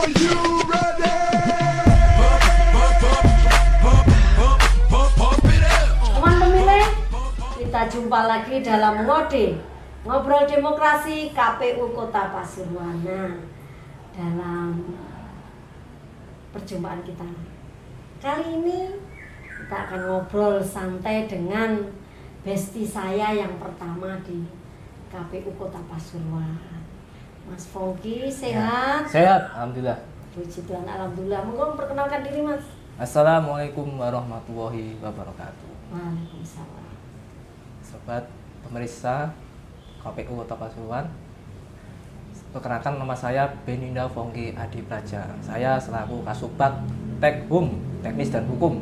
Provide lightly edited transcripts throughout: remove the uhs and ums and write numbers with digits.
Teman pemilih, kita jumpa lagi dalam Ngode Ngobrol Demokrasi KPU Kota Pasuruan. Nah, dalam perjumpaan kita kali ini kita akan ngobrol santai dengan bestie saya yang pertama di KPU Kota Pasuruan, Mas Fongki. Sehat? Sehat, alhamdulillah. Puji Tuhan, alhamdulillah. Monggo perkenalkan diri, Mas. Assalamualaikum warahmatullahi wabarakatuh. Waalaikumsalam. Sobat pemeriksa KPU Kota Pasuruan, perkenalkan nama saya Beninda Fongki Adi Praja. Saya selaku Kasubag Tekhum, Teknis dan Hukum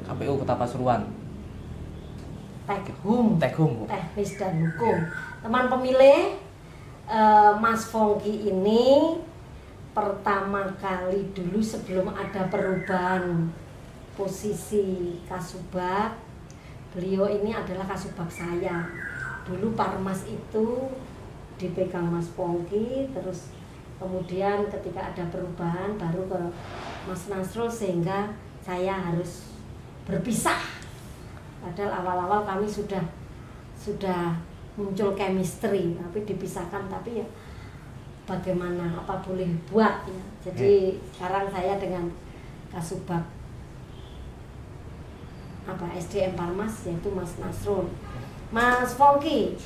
KPU Kota Pasuruan. Tekhum, Teknis dan Hukum. Teman pemilih, Mas Fongki ini pertama kali dulu sebelum ada perubahan posisi Kasubag, beliau ini adalah Kasubag saya. Dulu Parmas itu dipegang Mas Fongki, terus kemudian ketika ada perubahan baru ke Mas Nasrul, sehingga saya harus berpisah. Padahal awal-awal kami sudah muncul chemistry, tapi dipisahkan. Tapi ya bagaimana, apa boleh buat ya. Jadi sekarang saya dengan Kasubag SDM Parmas, yaitu Mas Nasrul. Mas Fongki,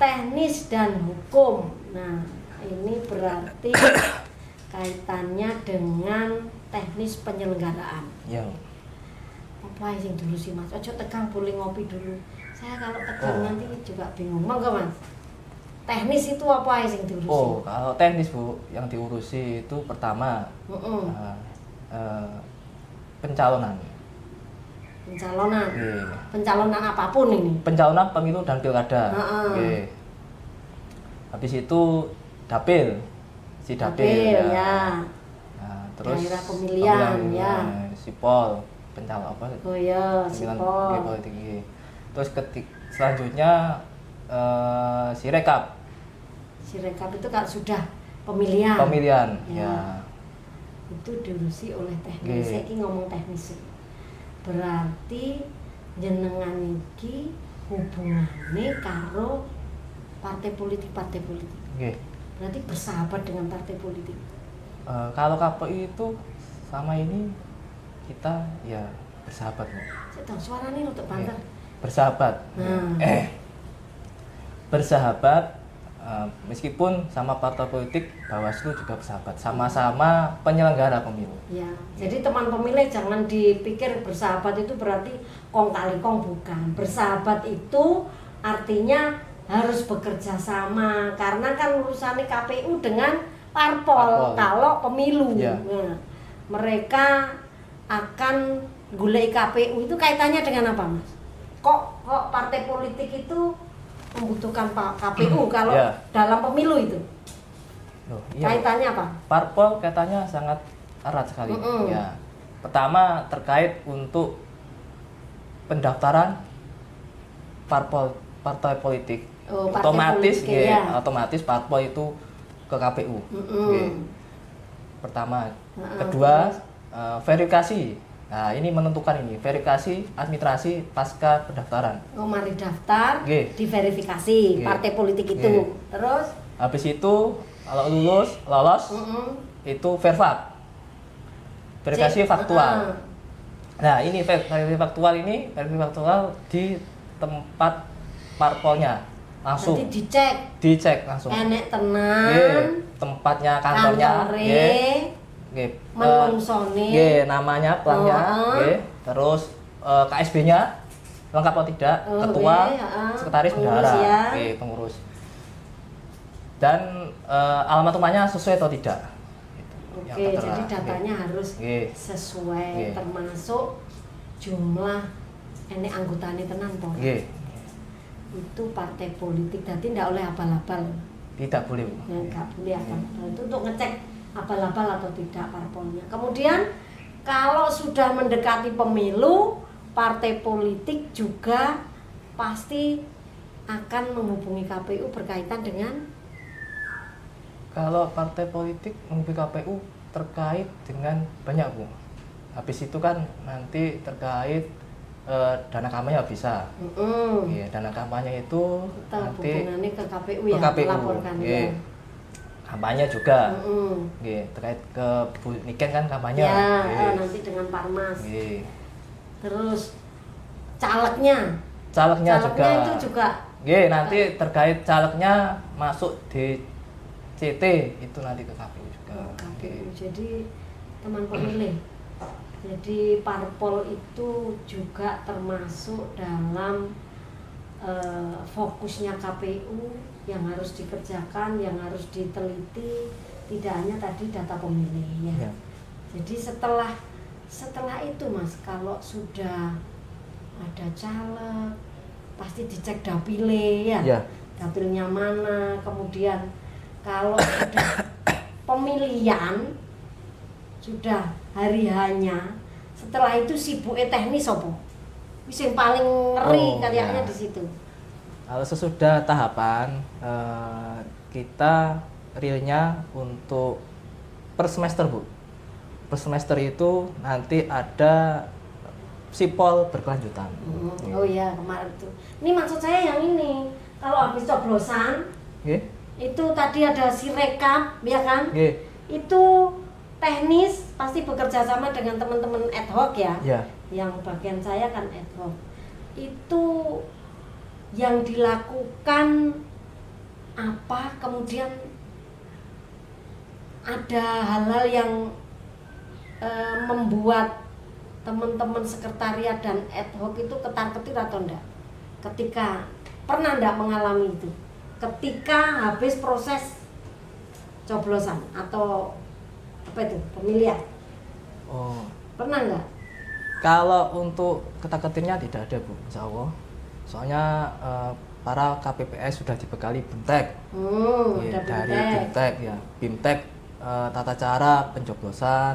teknis dan hukum. Nah, ini berarti kaitannya dengan teknis penyelenggaraan. Ya. Apa yang dulu sih, Mas? Ojo tegang, boleh ngopi dulu. Saya kalau tegang nanti juga bingung. Monggo, Mas. Teknis itu apa yang diurusi? Oh, kalau teknis, Bu, yang diurusi itu pertama pencalonan. Pencalonan apapun ini. Pencalonan pemilu dan pilkada. Habis itu dapil, dapil ya. Nah, terus daerah pemilihan ya. Sipol, pencalon apa? Oh ya, sipol. Terus selanjutnya Sirekap. Sirekap itu kan sudah pemilihan. Ya. Itu diurusi oleh teknis. Saya ini ngomong teknis. Berarti jenengan iki hubungannya karo partai politik. Berarti bersahabat dengan partai politik. Kalau KPI itu sama ini kita ya bersahabat. Saya tahu suaranya untuk banter. Bersahabat. Bersahabat meskipun sama partai politik, Bawaslu juga bersahabat, sama-sama penyelenggara pemilu. Ya, jadi teman pemilih jangan dipikir bersahabat itu berarti kong kali kong, bukan. Bersahabat itu artinya harus bekerja sama, karena kan urusannya KPU dengan parpol. Kalau pemilu, nah, mereka akan gulai KPU itu kaitannya dengan apa, Mas? Kok partai politik itu membutuhkan KPU kalau dalam pemilu itu? Kaitannya apa? Parpol kaitannya sangat erat sekali. Ya. Pertama terkait untuk pendaftaran partai politik. Otomatis parpol itu ke KPU. Pertama. Kedua, verifikasi. Nah, ini menentukan verifikasi administrasi pasca pendaftaran. Oh, mari daftar, diverifikasi partai politik itu. Terus habis itu kalau lolos itu verfak. Verifikasi faktual. Nah, ini verifikasi faktual di tempat parpolnya. Langsung dicek langsung. Enek tenan. Tempatnya, kantornya. Menungsoni namanya, pelangnya, terus KSB-nya lengkap atau tidak, ketua, sekretaris, bendahara, pengurus, dan alamat rumahnya sesuai atau tidak. Jadi datanya harus sesuai, termasuk jumlah anggotanya tenan toh. Itu partai politik, jadi tidak oleh abal-abal. Tidak boleh. Nggak boleh abal-abal. Itu untuk ngecek abal-abal atau tidak parpolnya. Kemudian kalau sudah mendekati pemilu, partai politik juga pasti akan menghubungi KPU berkaitan dengan Kalau partai politik menghubungi KPU terkait dengan banyak Bu. Habis itu kan nanti terkait dana kampanye bisa. Iya, dana kampanye itu nanti hubungannya ke KPU ke ya, KPU. melaporkan Iya. ya. Kampanye juga. Iya, terkait ke Bu Niken kan kampanye. Ya, Iya. nanti dengan Parmas. Iya. Terus calegnya Calegnya itu juga iya, nanti terkait calegnya masuk di CT itu nanti ke KPU juga. KPU. Jadi teman pemilih. Jadi parpol itu juga termasuk dalam fokusnya KPU yang harus dikerjakan, yang harus diteliti, tidak hanya tadi data pemilih ya. Jadi setelah itu Mas, kalau sudah ada caleg pasti dicek dapilnya ya. Dapilnya mana, kemudian kalau sudah pemilihan sudah hari hanya, setelah itu sibuk teknis apa? Wis yang paling ngeri kayaknya di situ. Kalau sesudah tahapan kita realnya untuk per semester Bu. Per semester itu nanti ada sipol berkelanjutan. Oh iya, kemarin tuh. Ini maksud saya yang ini. Kalau habis coblosan, itu tadi ada sirekap, ya kan? Itu teknis pasti bekerja sama dengan teman-teman ad hoc ya. Yang bagian saya kan ad hoc. Itu yang dilakukan apa, kemudian ada hal-hal yang membuat teman-teman sekretariat dan ad hoc itu ketar-ketir atau enggak? Ketika pernah enggak mengalami itu? Ketika habis proses coblosan atau apa itu, pemilihan? Pernah enggak? Kalau untuk ketar-ketirnya tidak ada Bu, insya Allah. Soalnya para KPPS sudah dibekali BIMTEK. Dari BIMTEK ya, BIMTEK tata cara pencoblosan,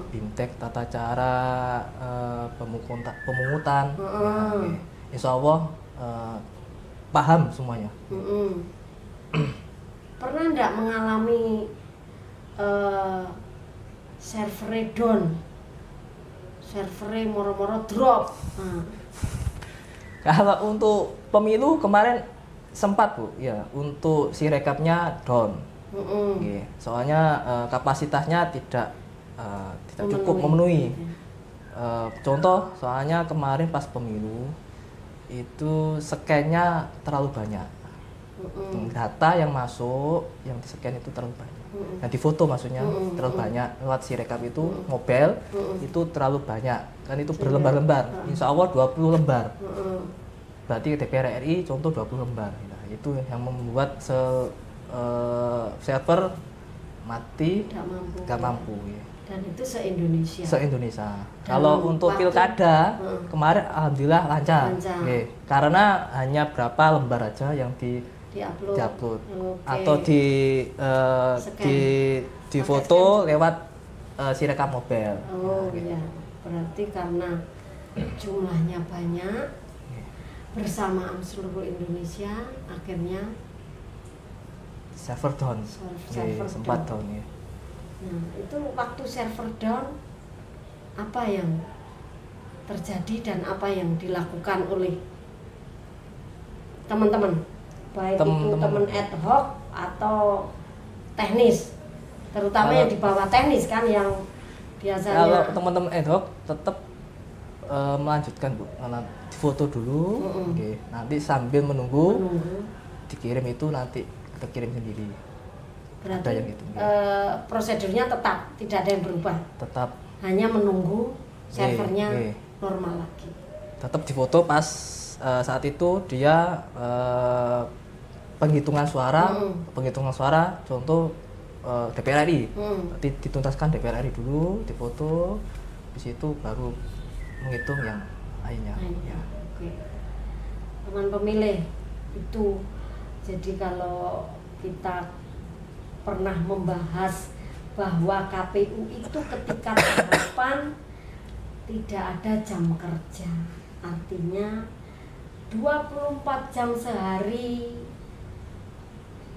BIMTEK tata cara pemungutan. Insya Allah paham semuanya. Pernah enggak mengalami server down, server moro-moro drop? Kalau untuk pemilu kemarin sempat Bu, ya untuk si rekapnya down. Soalnya kapasitasnya tidak cukup memenuhi. Contoh, soalnya kemarin pas pemilu itu scan-nya terlalu banyak. Data yang masuk, yang di scan itu terlalu banyak. Yang di foto maksudnya terlalu banyak. Lewat si rekap itu mobile itu terlalu banyak. Kan itu berlembar-lembar. Insya Allah 20 lembar. Berarti DPR RI contoh 20 lembar. Nah, itu yang membuat server mati, nggak mampu ya. Dan itu se-Indonesia. Se-Indonesia. Kalau untuk pilkada kemarin alhamdulillah lancar. Karena hanya berapa lembar aja yang diupload. Atau di foto lewat si rekam mobile. Iya. Berarti karena jumlahnya banyak, bersamaan seluruh Indonesia, akhirnya server down. Sempat down ya. Nah, itu waktu server down, apa yang terjadi dan apa yang dilakukan oleh teman-teman, baik itu teman ad hoc atau teknis, terutama yang di bawah teknis kan, yang biasanya. Kalau teman-teman ad hoc tetap melanjutkan Bu, foto dulu, nanti sambil menunggu dikirim itu nanti kita kirim sendiri. Berarti ada yang itu, prosedurnya tetap tidak ada yang berubah. Tetap. Hanya menunggu servernya normal lagi. Tetap difoto pas saat itu dia penghitungan suara, contoh DPR RI. Dituntaskan DPR RI dulu, difoto, habis itu baru menghitung yang lainnya. Ya. Oke. Teman pemilih itu, jadi kalau kita pernah membahas bahwa KPU itu ketika tahapan tidak ada jam kerja, artinya 24 jam sehari,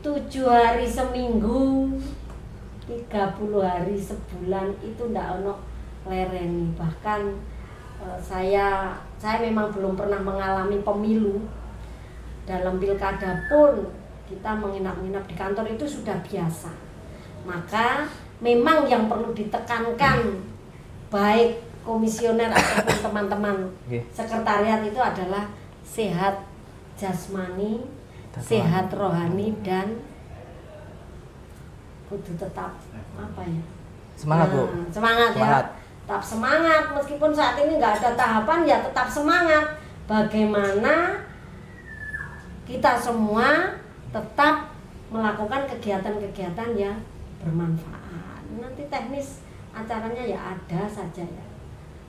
7 hari seminggu, 30 hari sebulan itu ndak ono lereni. Bahkan saya memang belum pernah mengalami pemilu. Dalam pilkada pun kita menginap-inap di kantor itu sudah biasa. Maka memang yang perlu ditekankan baik komisioner ataupun teman-teman sekretariat itu adalah sehat jasmani, sehat rohani, dan kudu tetap apa ya? Semangat, Bu. Semangat ya. Tetap semangat meskipun saat ini nggak ada tahapan, ya tetap semangat. Bagaimana kita semua tetap melakukan kegiatan-kegiatan yang bermanfaat. Nanti teknis acaranya ya ada saja ya.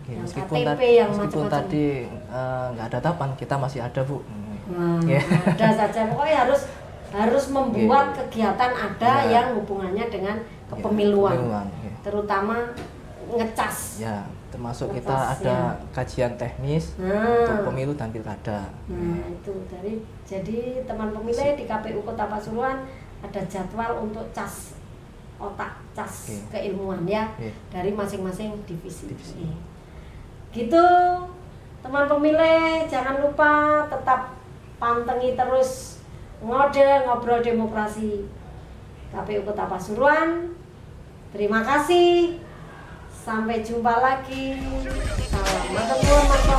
Oke, yang meskipun KTP yang meskipun macam-macam. tadi nggak ada tahapan, kita masih ada, Bu. Nah, ada saja. Pokoknya harus membuat kegiatan ada yang hubungannya dengan kepemiluan, terutama ngecas. Ya, termasuk kita ada kajian teknis untuk pemilu dan pilkada. Nah, itu jadi teman pemilih di KPU Kota Pasuruan ada jadwal untuk cas otak, cas keilmuan ya dari masing-masing divisi. Gitu, teman pemilih, jangan lupa tetap pantengi terus ngobrol demokrasi KPU Kota Pasuruan. Terima kasih. Sampai jumpa lagi. Salam. Mas Mas.